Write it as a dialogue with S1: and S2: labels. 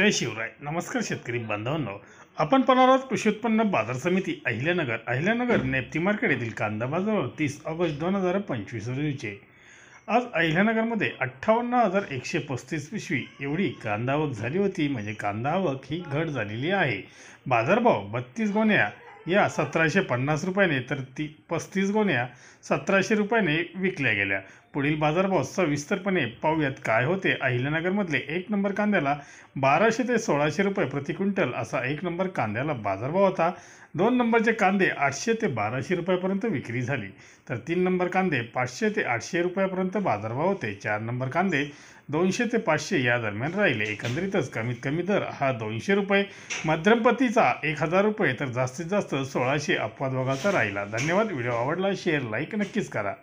S1: जय शिवराय. नमस्कार शेतकरी बांधवांनो, आपण पाहणार आहोत कृषी उत्पन्न बाजार समिती अहिल्यानगर नेप्ती मार्केट येथील कांदा बाजारावर 30 ऑगस्ट 2025 रोजीचे. आज अहिल्यानगरमध्ये 58,135 पिशवी एवढी कांदा आवक झाली होती. म्हणजे कांदा आवक ही घट झालेली आहे. बाजारभाव 32 गोण्या या 1750 रुपयाने तर 35 गोण्या 1700 रुपयाने विकल्या गेल्या. पुढील बाजारभाव सविस्तरपणे पाहूयात काय होते. अहिल्यानगरमधले 1 नंबर कांद्याला 1200 ते 1600 रुपये प्रति क्विंटल असा 1 नंबर कांद्याला बाजारभाव होता. 2 नंबरचे कांदे 800 ते 1200 रुपयापर्यंत विक्री झाली. तर 3 नंबर कांदे 500 ते 800 रुपयापर्यंत बाजारभाव होते. 4 नंबर कांदे 200 ते 500 या दरम्यान राहिले. एकंदरीतच कमीत कमी दर हा 200 रुपये, मध्यमपतीचा 1000 रुपये तर जास्तीत जास्त 1600 अपवाद वगळता राहिला. धन्यवाद. व्हिडिओ आवडला शेअर लाईक नक्कीच करा.